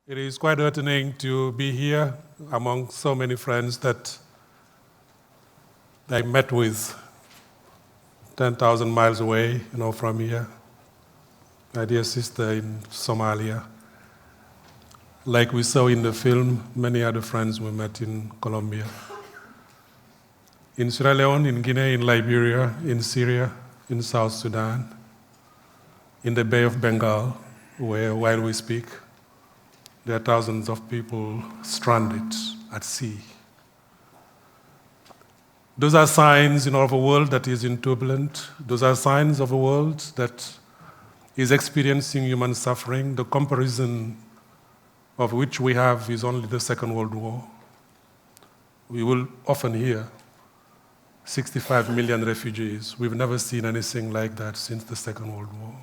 It is quite heartening to be here among so many friends that I met with 10,000 miles away, from here. My dear sister in Somalia. Like we saw in the film, many other friends we met in Colombia. In Sierra Leone, in Guinea, in Liberia, in Syria, in South Sudan, in the Bay of Bengal, where, while we speak, there are thousands of people stranded at sea. Those are signs of a world that is in turbulence. Those are signs of a world that is experiencing human suffering. The comparison of which we have is only the Second World War. We will often hear 65 million refugees. We've never seen anything like that since the Second World War.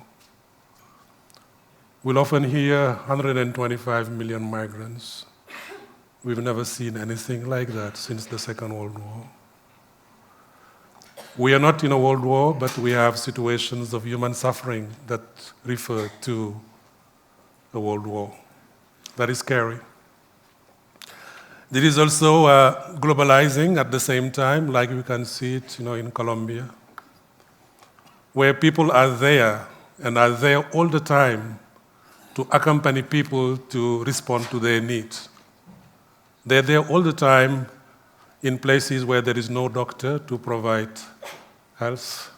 We'll often hear 125 million migrants. We've never seen anything like that since the Second World War. We are not in a world war, but we have situations of human suffering that refer to a world war. That is scary. There is also globalizing at the same time, like we can see it in Colombia, where people are there and are there all the time to accompany people to respond to their needs. They're there all the time in places where there is no doctor to provide health.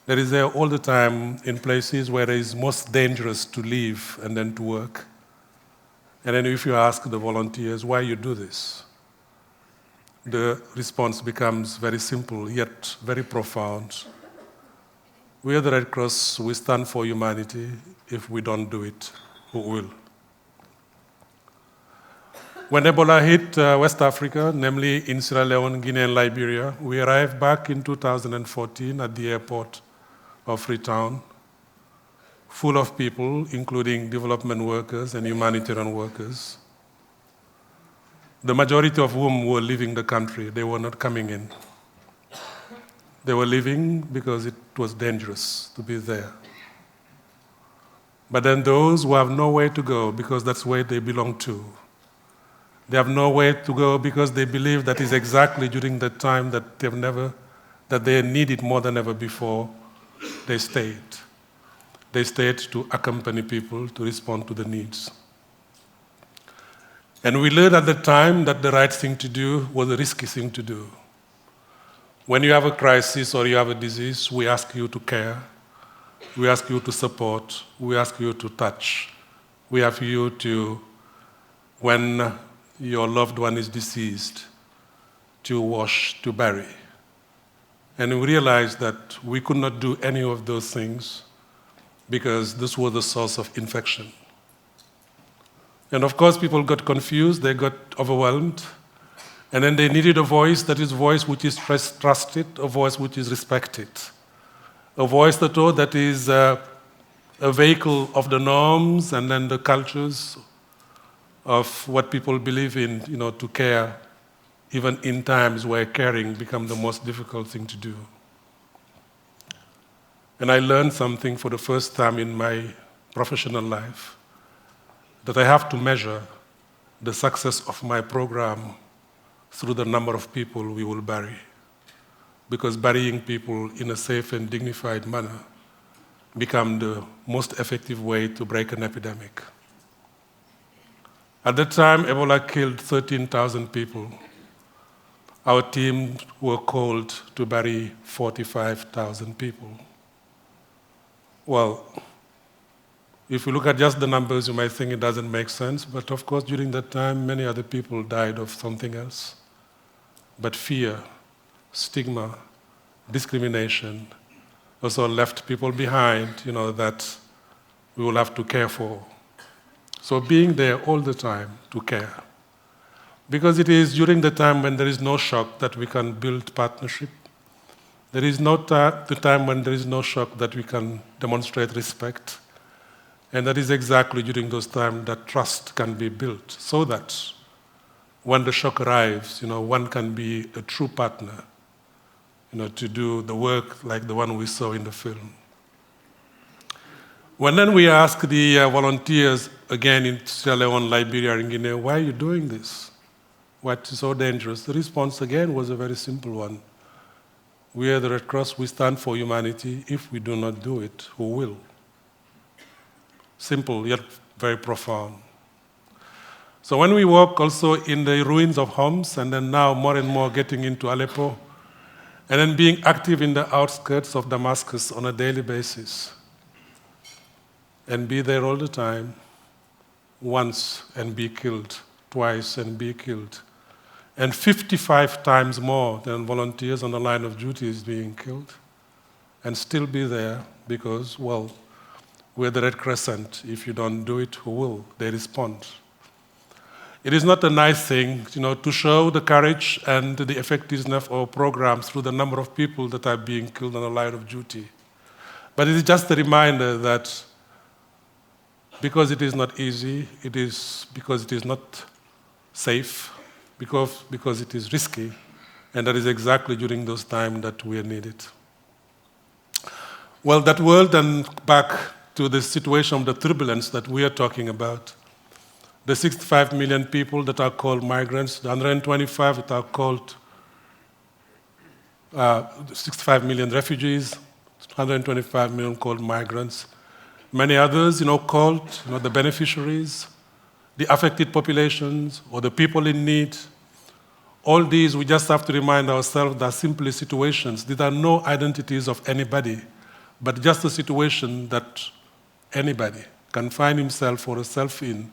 There is there all the time in places where it is most dangerous to live and then to work. And then if you ask the volunteers why you do this, the response becomes very simple, yet very profound. We are the Red Cross, we stand for humanity. If we don't do it, who will? When Ebola hit West Africa, namely in Sierra Leone, Guinea, and Liberia, we arrived back in 2014 at the airport of Freetown, full of people, including development workers and humanitarian workers, the majority of whom were leaving the country. They were not coming in. They were leaving because it was dangerous to be there. But then those who have nowhere to go because that's where they belong to, they have nowhere to go because they believe that is exactly during the time that they need it more than ever before, they stayed. They stayed to accompany people to respond to the needs. And we learned at the time that the right thing to do was a risky thing to do. When you have a crisis or you have a disease, we ask you to care. We ask you to support. We ask you to touch. We ask you to, when your loved one is deceased, to wash, to bury. And we realized that we could not do any of those things because this was the source of infection. And of course, people got confused, they got overwhelmed, and then they needed a voice which is trusted, a voice which is respected, a voice that is a vehicle of the norms and then the cultures of what people believe in, to care, even in times where caring becomes the most difficult thing to do. And I learned something for the first time in my professional life, that I have to measure the success of my program through the number of people we will bury. Because burying people in a safe and dignified manner become the most effective way to break an epidemic. At that time, Ebola killed 13,000 people. Our team were called to bury 45,000 people. Well, if you look at just the numbers, you might think it doesn't make sense, but of course, during that time, many other people died of something else. But fear, stigma, discrimination also left people behind, that we will have to care for. So being there all the time to care. Because it is during the time when there is no shock that we can build partnership. There is no the time when there is no shock that we can demonstrate respect. And that is exactly during those times that trust can be built, so that when the shock arrives, one can be a true partner, to do the work like the one we saw in the film. When then we ask the volunteers, again in Sierra Leone, Liberia, and Guinea, why are you doing this? What is so dangerous? The response again was a very simple one. We are the Red Cross, we stand for humanity. If we do not do it, who will? Simple, yet very profound. So when we walk also in the ruins of Homs, and then now more and more getting into Aleppo, and then being active in the outskirts of Damascus on a daily basis, and be there all the time, once and be killed, twice and be killed, and 55 times more than volunteers on the line of duty is being killed, and still be there because, well, we're the Red Crescent. If you don't do it, who will? They respond. It is not a nice thing, to show the courage and the effectiveness of our programs through the number of people that are being killed on the line of duty. But it is just a reminder that because it is not easy, it is because it is not safe, because it is risky, and that is exactly during those times that we are needed. Well, that world, and back to the situation of the turbulence that we are talking about, the 65 million people that are called migrants, the 125 that are called 65 million refugees, 125 million called migrants, many others, called the beneficiaries, the affected populations, or the people in need. All these, we just have to remind ourselves that simply situations. These are no identities of anybody, but just a situation that anybody can find himself or herself in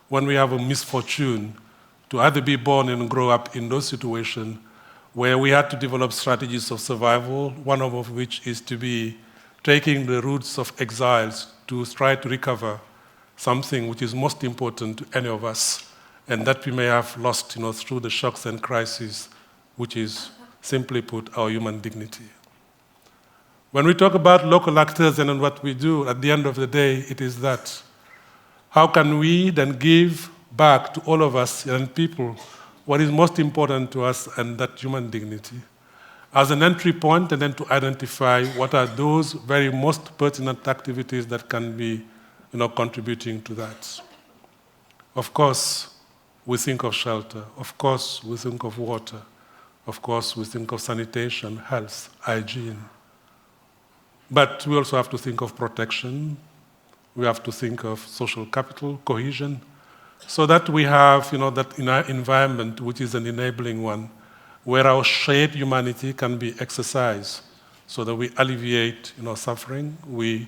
when we have a misfortune to either be born and grow up in those situations where we had to develop strategies of survival, one of which is to be taking the routes of exiles to try to recover something which is most important to any of us, and that we may have lost through the shocks and crises, which is, simply put, our human dignity. When we talk about local actors and what we do, at the end of the day, it is that how can we then give back to all of us and people what is most important to us, and that human dignity, as an entry point, and then to identify what are those very most pertinent activities that can be contributing to that. Of course, we think of shelter. Of course, we think of water. Of course, we think of sanitation, health, hygiene. But we also have to think of protection. We have to think of social capital, cohesion, so that we have that in our environment, which is an enabling one, where our shared humanity can be exercised, so that we alleviate suffering, we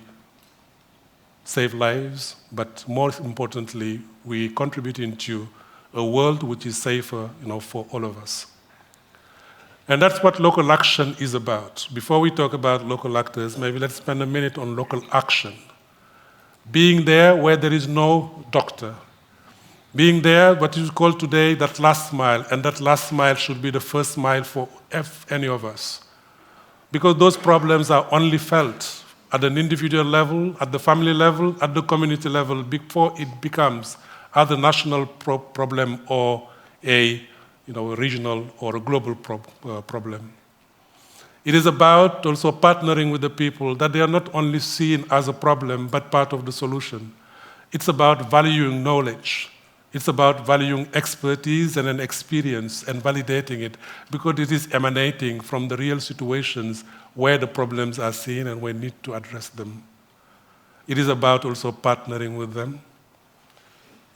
save lives, but more importantly, we contribute into a world which is safer for all of us. And that's what local action is about. Before we talk about local actors, maybe let's spend a minute on local action. Being there where there is no doctor. Being there, what is called today, that last mile, and that last mile should be the first mile for any of us. Because those problems are only felt at an individual level, at the family level, at the community level, before it becomes either a national problem or a regional or a global problem. It is about also partnering with the people, that they are not only seen as a problem, but part of the solution. It's about valuing knowledge. It's about valuing expertise and an experience and validating it, because it is emanating from the real situations where the problems are seen and we need to address them. It is about also partnering with them.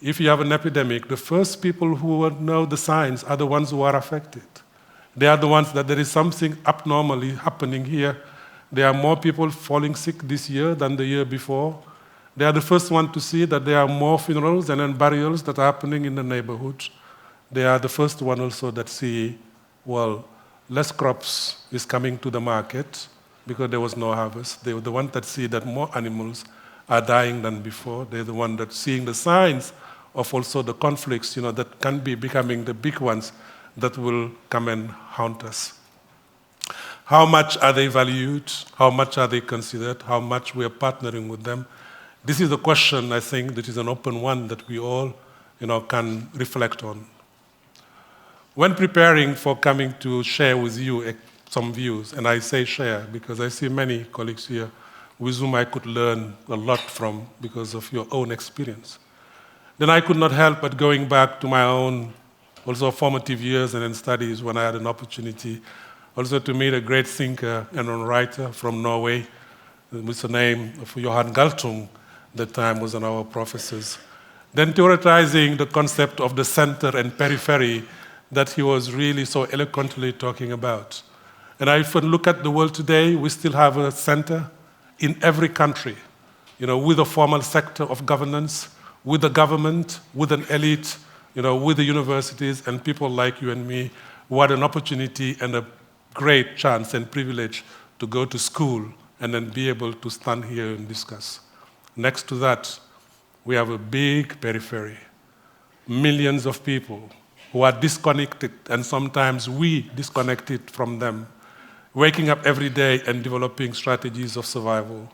If you have an epidemic, the first people who will know the signs are the ones who are affected. They are the ones that there is something abnormally happening here. There are more people falling sick this year than the year before. They are the first one to see that there are more funerals and then burials that are happening in the neighborhood. They are the first one also that see, less crops is coming to the market because there was no harvest. They are the ones that see that more animals are dying than before. They're the ones that seeing the signs of also the conflicts, that can be becoming the big ones that will come and haunt us. How much are they valued? How much are they considered? How much we are partnering with them? This is a question, I think, that is an open one that we all, can reflect on. When preparing for coming to share with you some views, and I say share because I see many colleagues here with whom I could learn a lot from because of your own experience. Then I could not help but going back to my own also formative years and then studies when I had an opportunity also to meet a great thinker and a writer from Norway, with the name of Johan Galtung, that time was one of our professors. Then theoretizing the concept of the center and periphery that he was really so eloquently talking about. And if I look at the world today, we still have a center in every country, with a formal sector of governance, with the government, with an elite, with the universities and people like you and me who had an opportunity and a great chance and privilege to go to school and then be able to stand here and discuss. Next to that, we have a big periphery, millions of people who are disconnected, and sometimes we disconnected from them, waking up every day and developing strategies of survival.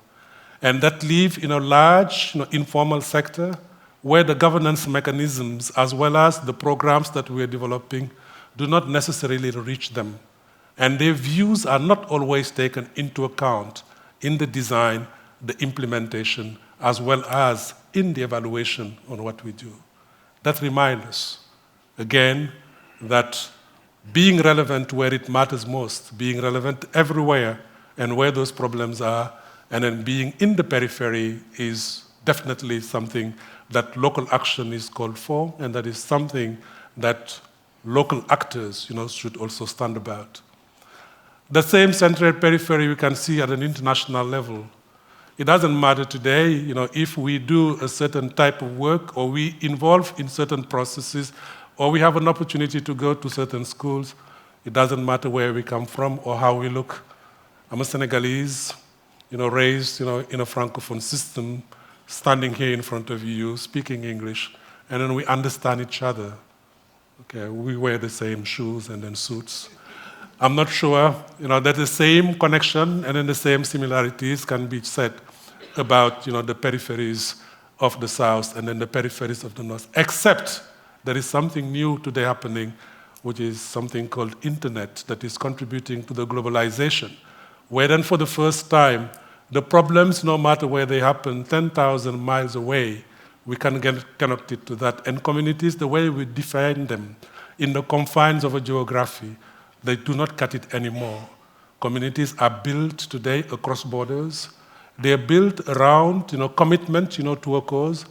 And that live in a large informal sector where the governance mechanisms as well as the programs that we are developing do not necessarily reach them. And their views are not always taken into account in the design, the implementation, as well as in the evaluation on what we do. That reminds us, again, that being relevant where it matters most, being relevant everywhere and where those problems are, and then being in the periphery is definitely something that local action is called for, and that is something that local actors should also stand about. The same central periphery we can see at an international level. It doesn't matter today, if we do a certain type of work or we involve in certain processes or we have an opportunity to go to certain schools. It doesn't matter where we come from or how we look. I'm a Senegalese, raised in a Francophone system, standing here in front of you, speaking English, and then we understand each other. Okay, we wear the same shoes and then suits. I'm not sure that the same connection and then the same similarities can be said about the peripheries of the South and then the peripheries of the North, except there is something new today happening, which is something called internet that is contributing to the globalization, where then for the first time, the problems, no matter where they happen, 10,000 miles away, we can get connected to that. And communities, the way we define them in the confines of a geography, they do not cut it anymore. Communities are built today across borders. They are built around commitment to a cause.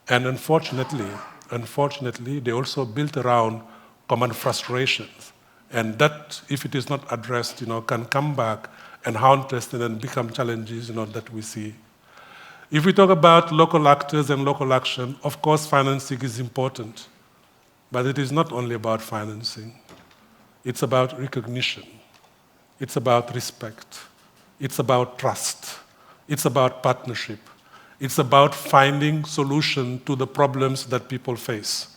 And unfortunately, they also built around common frustrations. And that, if it is not addressed, can come back and haunt us and then become challenges that we see. If we talk about local actors and local action, of course financing is important. But it is not only about financing. It's about recognition. It's about respect. It's about trust. It's about partnership. It's about finding solutions to the problems that people face.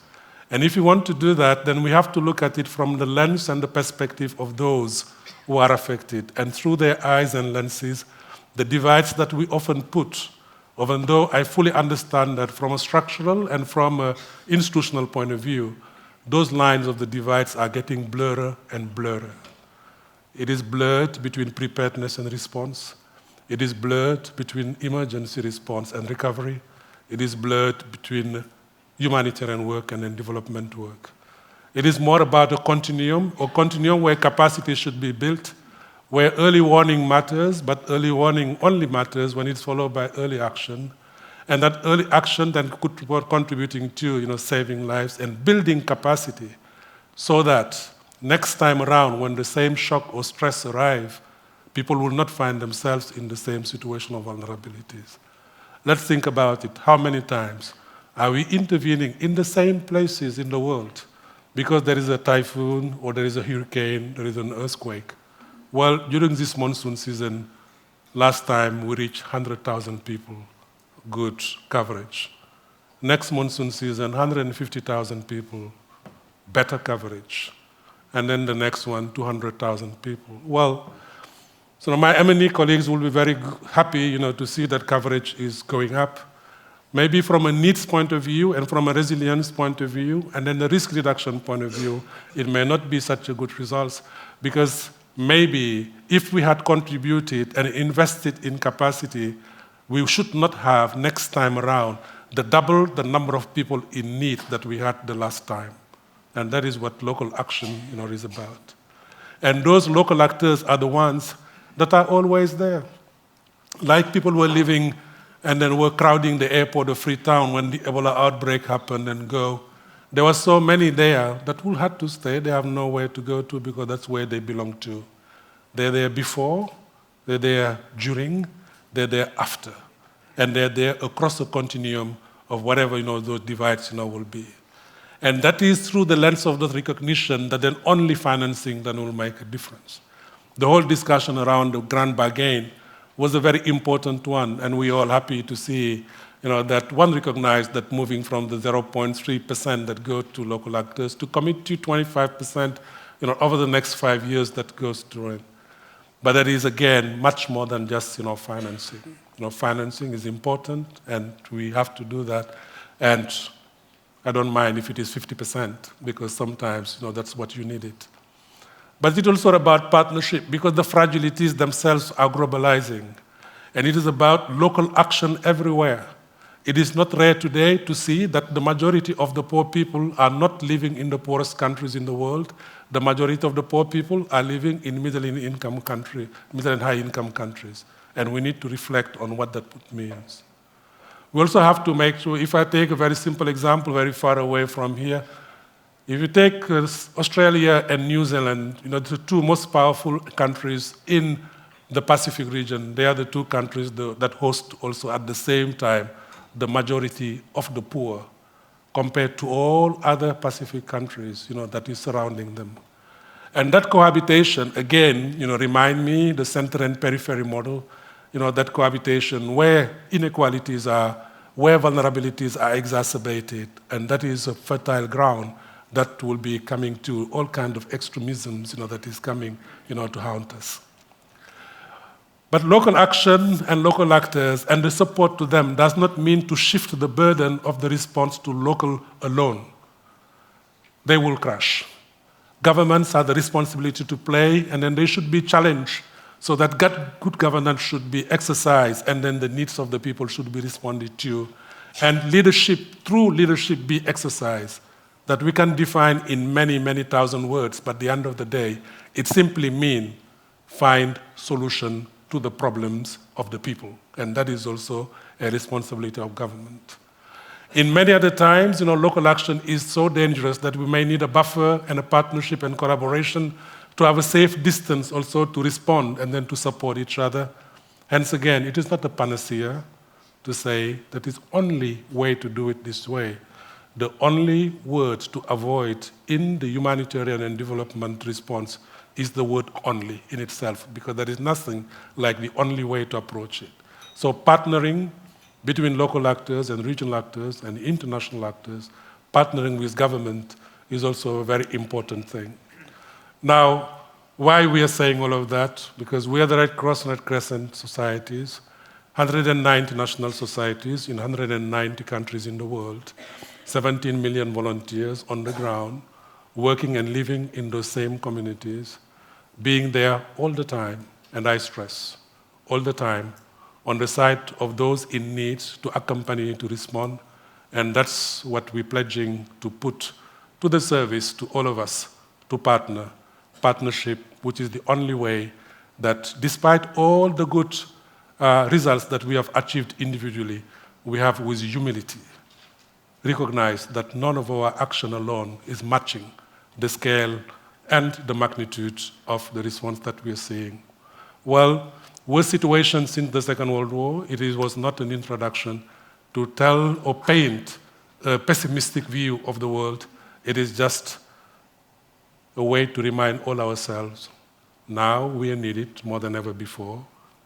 And if you want to do that, then we have to look at it from the lens and the perspective of those who are affected. And through their eyes and lenses, the divides that we often put, even though I fully understand that from a structural and from an institutional point of view, those lines of the divides are getting blurrer and blurrer. It is blurred between preparedness and response. It is blurred between emergency response and recovery. It is blurred between humanitarian work and then development work. It is more about a continuum where capacity should be built, where early warning matters, but early warning only matters when it's followed by early action. And that early action then could be contributing to saving lives and building capacity so that next time around when the same shock or stress arrive, people will not find themselves in the same situation of vulnerabilities. Let's think about it. How many times are we intervening in the same places in the world because there is a typhoon or there is a hurricane, there is an earthquake? Well, during this monsoon season, last time we reached 100,000 people. Good coverage. Next monsoon season, 150,000 people, better coverage. And then the next one, 200,000 people. Well, so my M&E colleagues will be very happy to see that coverage is going up. Maybe from a needs point of view and from a resilience point of view, and then the risk reduction point of view, it may not be such a good results because maybe if we had contributed and invested in capacity, we should not have next time around double the number of people in need that we had the last time. And that is what local action is about. And those local actors are the ones that are always there. Like people were living and then were crowding the airport of Freetown when the Ebola outbreak happened and go. There were so many there that who had to stay. They have nowhere to go to because that's where they belong to. They're there before, they're there during, they're there after. And they're there across the continuum of whatever those divides will be. And that is through the lens of the recognition that then only financing then will make a difference. The whole discussion around the grand bargain was a very important one, and we're all happy to see that one recognized that moving from the 0.3% that go to local actors to commit to 25% over the next 5 years that goes to it. But that is, again, much more than just financing. Financing is important, and we have to do that. And I don't mind if it is 50%, because sometimes that's what you need it. But it's also about partnership, because the fragilities themselves are globalizing. And it is about local action everywhere. It is not rare today to see that the majority of the poor people are not living in the poorest countries in the world. The majority of the poor people are living in middle and high income countries. And we need to reflect on what that means. We also have to make sure, if I take a very simple example very far away from here, if you take Australia and New Zealand, the two most powerful countries in the Pacific region, they are the two countries that host also at the same time the majority of the poor compared to all other Pacific countries that is surrounding them. And that cohabitation, again, remind me the center and periphery model, that cohabitation where inequalities are, where vulnerabilities are exacerbated, and that is a fertile ground that will be coming to all kinds of extremisms that is coming to haunt us. But local action and local actors and the support to them does not mean to shift the burden of the response to local alone. They will crash. Governments have the responsibility to play, and then they should be challenged so that good governance should be exercised, and then the needs of the people should be responded to. And leadership, true leadership, be exercised, that we can define in many, many thousand words, but at the end of the day, it simply means find solution to the problems of the people. And that is also a responsibility of government. In many other times, local action is so dangerous that we may need a buffer and a partnership and collaboration to have a safe distance also to respond and then to support each other. Hence again, it is not a panacea to say that it's only way to do it this way. The only word to avoid in the humanitarian and development response is the word only in itself, because there is nothing like the only way to approach it. So partnering between local actors and regional actors and international actors, partnering with government is also a very important thing. Now, why we are saying all of that? Because we are the Red Cross and Red Crescent societies, 190 national societies in 190 countries in the world, 17 million volunteers on the ground, working and living in those same communities, being there all the time, and I stress, all the time, on the side of those in need to accompany, to respond, and that's what we're pledging to put to the service to all of us, to partnership, which is the only way that despite all the good results that we have achieved individually, we have with humility recognized that none of our action alone is matching the scale and the magnitude of the response that we are seeing. Well, worst situation since the Second World War, was not an introduction to tell or paint a pessimistic view of the world. It is just a way to remind all ourselves, now we are needed more than ever before.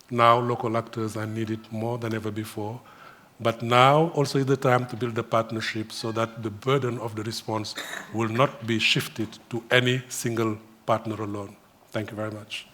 Now local actors are needed more than ever before. But now also is the time to build a partnership so that the burden of the response will not be shifted to any single partner alone. Thank you very much.